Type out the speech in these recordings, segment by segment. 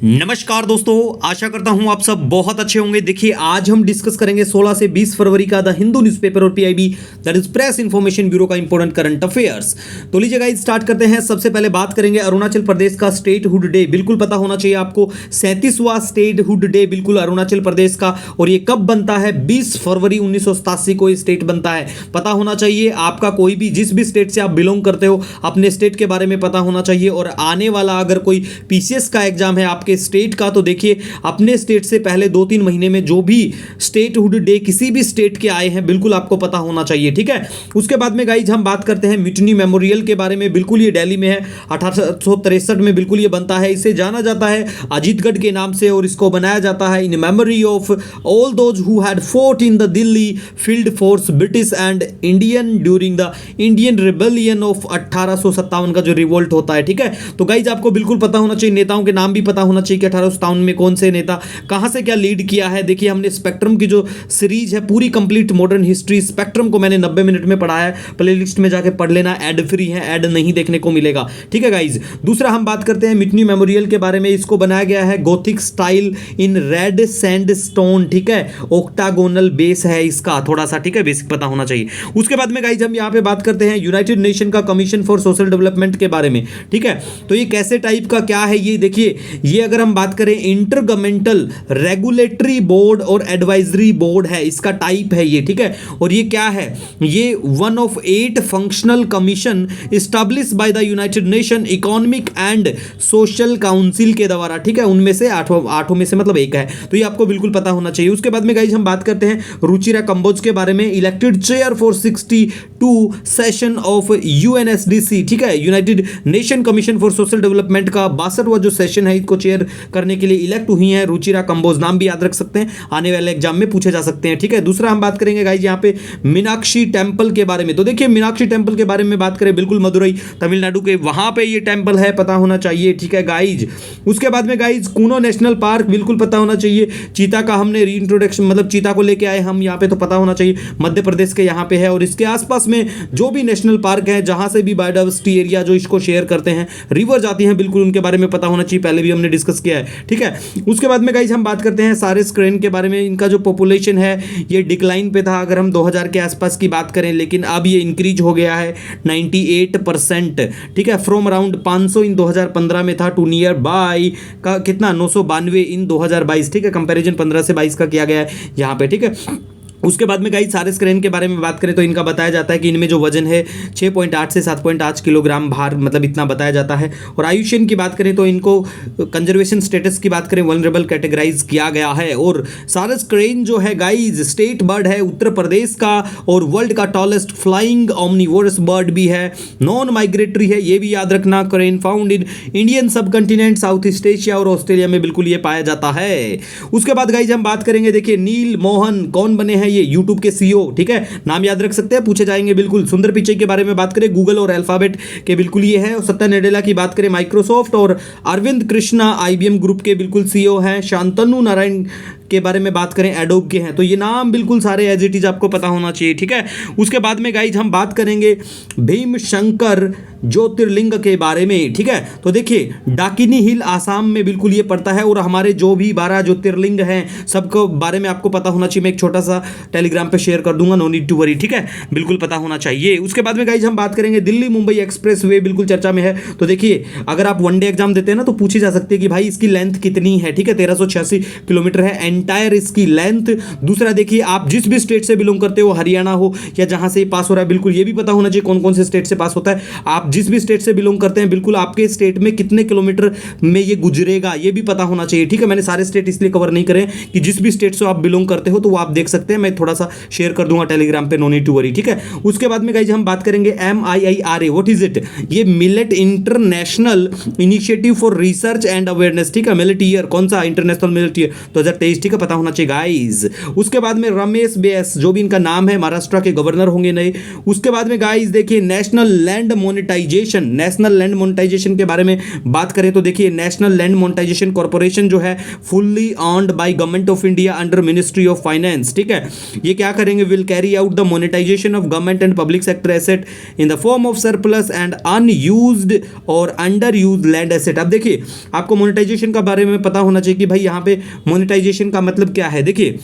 नमस्कार दोस्तों, आशा करता हूं आप सब बहुत अच्छे होंगे। देखिए आज हम डिस्कस करेंगे 16 से 20 फरवरी का द हिंदू न्यूज़पेपर और PIB that is press information bureau का इंपॉर्टेंट करंट अफेयर्स। तो लीजिए गाइस स्टार्ट करते हैं। सबसे पहले बात करेंगे अरुणाचल प्रदेश का स्टेटहुड डे। बिल्कुल पता होना चाहिए आपको, 37वां स्टेटहुड डे बिल्कुल अरुणाचल प्रदेश का। और ये कब बनता है? 20 फरवरी 1987 को ये स्टेट बनता है। पता होना चाहिए आपका, कोई भी जिस भी स्टेट से आप बिलोंग करते हो अपने स्टेट के बारे में पता होना चाहिए। और आने वाला अगर कोई पीसीएस का एग्जाम है आपके स्टेट का, तो देखिए अपने स्टेट से पहले 2-3 महीने में जो भी स्टेटहुड डे किसी भी स्टेट के आए हैं बिल्कुल आपको पता होना चाहिए, ठीक है। उसके बाद में गाइज हम बात करते हैं म्यूटिनी मेमोरियल के बारे में। बिल्कुल ये दिल्ली में है, 1863 में बिल्कुल ये बनता है। इसे जाना जाता है अजीतगढ़ के नाम से और इसको बनाया जाता है in memory of all those who had fought in the Delhi field force British and Indian during the Indian rebellion of 1857 का जो रिवोल्ट होता है, ठीक है। तो गाइज आपको बिल्कुल पता होना चाहिए, नेताओं के नाम भी पता होना चाहिए कि 1857 में कौन से नेता कहां से क्या लीड किया है। देखिए हमने स्पेक्ट्रम की जो सीरीज है पूरी कंप्लीट मॉडर्न हिस्ट्री स्पेक्ट्रम को मैंने 90 मिनट में पढ़ाया है, प्लेलिस्ट में जाके पढ़ लेना, ऐड फ्री है, ऐड नहीं देखने को मिलेगा, ठीक है गाइज। दूसरा हम बात करते हैं म्यूटिनी मेमोरियल के बारे में। इसको बनाया गया है Gothic style in red sandstone, ठीक है। ऑक्टागोनल बेस है इसका थोड़ा सा, ठीक है, बेसिक पता होना चाहिए। उसके बाद में गाइज हम यहां पे बात करते हैं यूनाइटेड नेशन का कमीशन फॉर सोशल डेवलपमेंट के बारे में, ठीक है। तो ये कैसे टाइप का क्या है ये देखिए, ये अगर हम बात करें इंटर गवर्नमेंटल रेगुलेटरी बोर्ड और एडवाइजरी बोर्ड है, इसका टाइप है ये, ठीक है। और ये क्या है? ये 1 of 8 functional commission established by the United nation economic and social council के द्वारा, ठीक है। उनमें से आठों में से मतलब एक है, तो ये आपको बिल्कुल पता होना चाहिए। उसके बाद में गाइस हम बात करते हैं रुचिरा कंबोज के बारे में। Elected chair for 62 session of UNSDC, ठीक है, United Nation Commission for Social Development का 62वां जो सेशन है इसको चेयर करने के लिए इलेक्ट हुई हैं रुचिरा कंबोज। नाम भी याद रख सकते हैं, आने वाले एग्जाम में पूछे जा सकते हैं, ठीक है। दूसरा हम बात करेंगे गाइस यहाँ पे मीनाक्षी टेंपल के बारे में। तो देखिए मीनाक्षी टेंपल के बारे में बात करें, बिल्कुल मदुरई तमिलनाडु के वहां पे ये टेंपल है, पता होना चाहिए, ठीक है गाइज। उसके बाद में गाइज कूनो नेशनल पार्क बिल्कुल पता होना चाहिए। चीता का हमने रीइंट्रोडक्शन मतलब चीता को लेके आए हम यहाँ पे, तो पता होना चाहिए मध्य प्रदेश के यहाँ पे है। और इसके आसपास में जो भी नेशनल पार्क है जहां से भी बायोडाइवर्सिटी एरिया जो इसको शेयर करते हैं, रिवर जाती हैं, बिल्कुल उनके बारे में पता होना चाहिए, पहले भी हमने डिस्कस किया है, ठीक है। उसके बाद में गाइज हम बात करते हैं सारे स्क्रेन के बारे में। इनका जो पॉपुलेशन है ये डिक्लाइन पे था अगर हम 2000 के आसपास की बात करें, लेकिन अब ये इंक्रीज हो गया है 98%, ठीक है। फ्रॉम अराउंड 500 इन 2015 में था टू नियर बाय का कितना 992 इन 2022, ठीक है। कंपैरिजन 15 से 22 का किया गया है यहाँ पे, ठीक है। उसके बाद में गाइस सारे स्क्रेन के बारे में बात करें तो इनका बताया जाता है कि इनमें जो वजन है 6.8 से 7.8 किलोग्राम भार, मतलब इतना बताया जाता है। और आयुष्यन की बात करें तो इनको कंजर्वेशन स्टेटस की बात करें वल्नरेबल कैटेगराइज किया गया है। और सारे स्क्रेन जो है गाइज स्टेट बर्ड है उत्तर प्रदेश का, और वर्ल्ड का टॉलेस्ट फ्लाइंग ओमनिवोरस बर्ड भी है, नॉन माइग्रेटरी है, ये भी याद रखना। क्रेन फाउंड इन इंडियन सब कंटिनेंट, साउथ ईस्ट एशिया और ऑस्ट्रेलिया में बिल्कुल ये पाया जाता है। उसके बाद गाइज हम बात करेंगे, देखिए नील मोहन कौन बने हैं? ये यूट्यूब के सीईओ, ठीक है, नाम याद रख सकते हैं, पूछे जाएंगे बिल्कुल। सुंदर पिचई के बारे में बात करें गूगल और अल्फाबेट के बिल्कुल ये है। सत्या नडेला की बात करें माइक्रोसॉफ्ट, और अरविंद कृष्णा आईबीएम ग्रुप के बिल्कुल सीईओ हैं। शांतनु नारायण के बारे में बात करें एडोब के हैं। तो ये नाम बिल्कुल सारे एज इट इज आपको पता होना चाहिए, ठीक है। उसके बाद में गाइज हम बात करेंगे भीम शंकर ज्योतिर्लिंग के बारे में, ठीक है। तो देखिए डाकिनी हिल आसाम में बिल्कुल ये पड़ता है, और हमारे जो भी 12 ज्योतिर्लिंग हैं सबको बारे में आपको पता होना चाहिए। मैं एक छोटा सा टेलीग्राम पे शेयर कर दूंगा, नो नीड टू वरी, ठीक है, बिल्कुल पता होना चाहिए। उसके बाद में गाइज हम बात करेंगे दिल्ली मुंबई एक्सप्रेस वे, बिल्कुल चर्चा में है। तो देखिए अगर आप वनडे एग्जाम देते हैं ना तो पूछी जा सकती है कि भाई इसकी लेंथ कितनी है, ठीक है, 1386 किलोमीटर है एंटायर इसकी लेंथ। दूसरा देखिए आप जिस भी स्टेट से बिलोंग करते हो, हरियाणा हो या जहां से पास हो रहा है, बिल्कुल ये भी पता होना चाहिए कौन कौन से स्टेट से पास होता है। आप जिस भी स्टेट से बिलोंग करते हैं बिल्कुल आपके स्टेट में कितने किलोमीटर में ये गुजरेगा ये भी पता होना चाहिए, ठीक है। मैंने सारे स्टेट इसलिए कवर नहीं करे कि जिस भी स्टेट से आप बिलोंग करते हो तो वो आप देख सकते हैं, मैं थोड़ा सा शेयर कर दूंगा टेलीग्राम पे, नो नीड टू वरी, ठीक है। उसके बाद में गाइस हम बात करेंगे MIIRA, व्हाट इज इट? ये millet international initiative for research and awareness, ठीक है। मिलेट ईयर कौन सा? इंटरनेशनल मिलेट ईयर 2023, ठीक है, पता होना चाहिए गाइज। उसके बाद में रमेश बैस, जो भी इनका नाम है, महाराष्ट्र के गवर्नर होंगे नए। उसके बाद में गाइज देखिए national land monetisation, national land monetisation के बारे में बात करें तो देखिए नेशनल लैंड मोनेटाइजेशन कॉर्पोरेशन जो है fully owned by government of India under ministry of finance, ठीक है। ये क्या करेंगे, will carry out the monetisation of government and public sector asset in the form of surplus and unused और under used land asset. अब देखिए आपको monetization का बारे में पता होना चाहिए कि भाई यहाँ पे मोनेटाइजेशन का मतलब क्या है। देखिए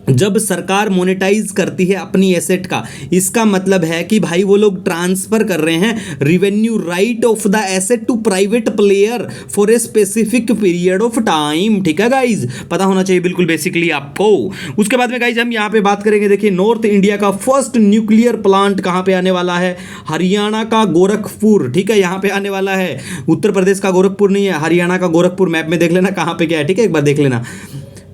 जब सरकार मोनेटाइज करती है अपनी एसेट का, इसका मतलब है कि भाई वो लोग ट्रांसफर कर रहे हैं revenue right of the asset to private player for a specific period of time, ठीक है गाइज, पता होना चाहिए बिल्कुल बेसिकली आपको। उसके बाद में गाइज हम यहाँ पे बात करेंगे, देखिए नॉर्थ इंडिया का फर्स्ट न्यूक्लियर प्लांट कहाँ पे आने वाला है, हरियाणा का गोरखपुर, ठीक है, यहाँ पे आने वाला है। उत्तर प्रदेश का गोरखपुर नहीं है, हरियाणा का गोरखपुर, मैप में देख लेना कहाँ पे क्या है, ठीक है, एक बार देख लेना,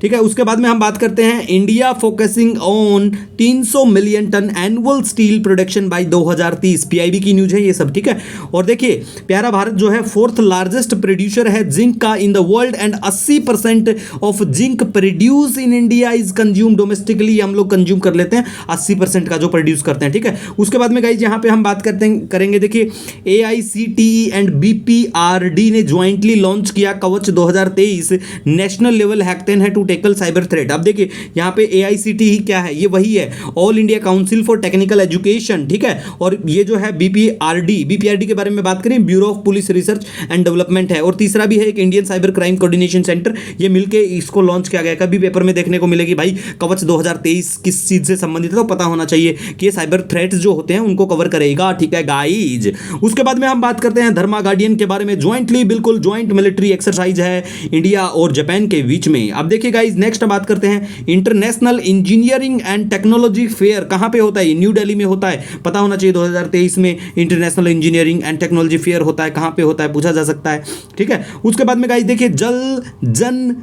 ठीक है। उसके बाद में हम बात करते हैं India focusing on 300 million ton annual steel production by 2030, PIB की न्यूज है ये सब, ठीक है। और देखिए प्यारा भारत जो है फोर्थ लार्जेस्ट प्रोड्यूसर है जिंक का in the world and 80% of zinc produce in India is consume domestically, हम लोग कंज्यूम कर लेते हैं 80% का जो प्रोड्यूस करते हैं, ठीक है। उसके बाद में गाइज यहाँ पे हम बात करेंगे, देखिए AICTE एंड BPRD ने ज्वाइंटली लॉन्च किया कवच 2023 नेशनल लेवल हैकेथन है टू टैकल साइबर थ्रेट। अब देखिए यहाँ पे AICTE क्या है, ये वही है all India council for technical education, ठीक है। और ये जो है BPRD के बारे में बात करें, bureau of police research and development है। और तीसरा भी है एक Indian cyber crime coordination centre, ये मिलके इसको लॉन्च किया गया। कभी पेपर में देखने को मिलेगी भाई कवच 2023 किस चीज से संबंधित है, तो पता होना चाहिए कि ये साइबर थ्रेट्स जो होते हैं उनको कवर करेगा, ठीक है गाइज। उसके बाद में हम बात करते हैं धर्मा गार्डियन के बारे में, ज्वाइंटली बिल्कुल ज्वाइंट मिलिट्री एक्सरसाइज है इंडिया और जापान के बीच में। अब देखिए गाइज नेक्स्ट बात करते हैं international engineering and technology fair, कहां पे होता है, न्यू दिल्ली में होता है, पता होना चाहिए 2023 में international engineering and technology fair होता है, कहां पे होता है पूछा जा सकता है, ठीक है। उसके बाद में गाइज देखिए जल जन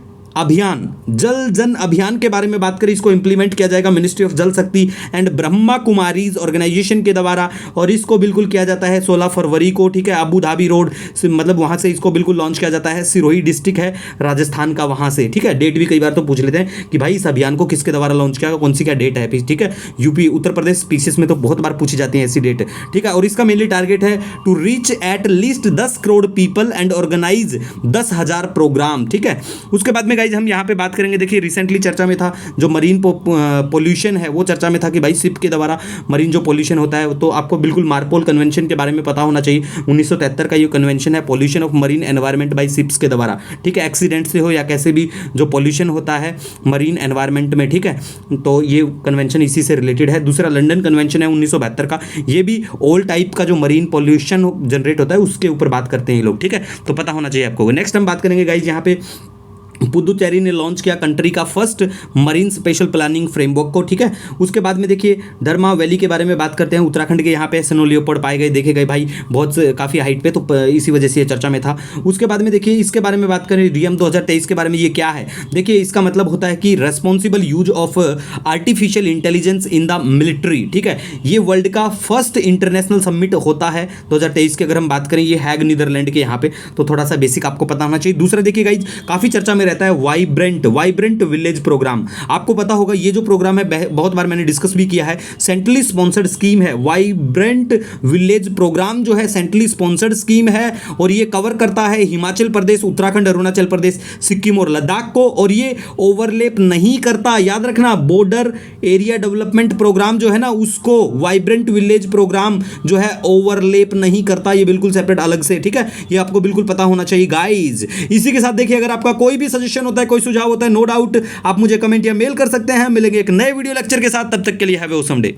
अभियान के बारे में बात करें, इसको इंप्लीमेंट किया जाएगा मिनिस्ट्री ऑफ जल शक्ति एंड ब्रह्मा कुमारीज ऑर्गेनाइजेशन के द्वारा, और इसको बिल्कुल किया जाता है 16 फरवरी को, ठीक है, अबू धाबी रोड से, मतलब वहां से इसको बिल्कुल लॉन्च किया जाता है। सिरोही डिस्ट्रिक्ट है राजस्थान का, वहां से, ठीक है। डेट भी कई बार तो पूछ लेते हैं कि भाई इस अभियान को किसके द्वारा लॉन्च किया, कौन सी क्या डेट है, ठीक है। यूपी उत्तर प्रदेश पीसीएस में तो बहुत बार पूछी जाती है ऐसी डेट, ठीक है। और इसका मेनली टारगेट है to reach at least 10 crore people and organise 10,000 programme, ठीक है। उसके बाद में गाइज हम यहाँ पे बात करेंगे, देखिए रिसेंटली चर्चा में था जो मरीन पोल्यूशन है, वो चर्चा में था कि भाई शिप के द्वारा मरीन जो पोल्यूशन होता है, तो आपको बिल्कुल मार्पोल कन्वेंशन के बारे में पता होना चाहिए। 1973 का ये कन्वेंशन है, pollution of marine environment by ships के द्वारा, ठीक है, एक्सीडेंट से हो या कैसे भी जो पोल्यूशन होता है मरीन एनवायरनमेंट में, ठीक है, तो ये कन्वेंशन इसी से रिलेटेड है। दूसरा लंदन कन्वेंशन है 1972 का, ये भी ऑल टाइप का जो मरीन पोल्यूशन जनरेट होता है उसके ऊपर बात करते हैं ये लोग, ठीक है, तो पता होना चाहिए आपको। नेक्स्ट हम बात करेंगे गाइज यहाँ पे पुदुचेरी ने लॉन्च किया कंट्री का first marine special planning framework को, ठीक है। उसके बाद में देखिए धर्मा वैली के बारे में बात करते हैं, उत्तराखंड के यहाँ पे स्नो लियोपर्ड पाए गए, देखे गए भाई बहुत काफ़ी हाइट पे, तो इसी वजह से ये चर्चा में था। उसके बाद में देखिए इसके बारे में बात करें रियम 2023 के बारे में, ये क्या है, देखिए इसका मतलब होता है कि responsible use of artificial intelligence in the military, ठीक है। ये वर्ल्ड का फर्स्ट इंटरनेशनल समिट होता है 2023 की अगर हम बात करें, ये हैग नीदरलैंड के यहाँ पे, तो थोड़ा सा बेसिक आपको पता होना चाहिए। दूसरा देखिए गाइज काफ़ी चर्चा में रहता है वाइब्रेंट विलेज प्रोग्राम, आपको पता होगा ये जो प्रोग्राम है बहुत बार मैंने डिस्कस भी किया है, सेंट्रली स्पॉन्सर्ड स्कीम है। वाइब्रेंट विलेज प्रोग्राम जो है सेंट्रली स्पॉन्सर्ड स्कीम है, और ये कवर करता है हिमाचल प्रदेश, उत्तराखंड, अरुणाचल प्रदेश, सिक्किम और लद्दाख को, और ये ओवरलैप नहीं करता, याद रखना। बॉर्डर एरिया डेवलपमेंट प्रोग्राम जो है ना, उसको वाइब्रेंट विलेज प्रोग्राम जो है ओवरलैप नहीं करता, ये बिल्कुल सेपरेट अलग से, ठीक है, ये आपको बिल्कुल पता होना चाहिए गाइज। इसी के साथ देखिए अगर आपका कोई भी सजेशन होता है, कोई सुझाव होता है, नो डाउट आप मुझे कमेंट या मेल कर सकते हैं। मिलेंगे एक नए वीडियो लेक्चर के साथ, तब तक के लिए हैव ए ऑसम डे।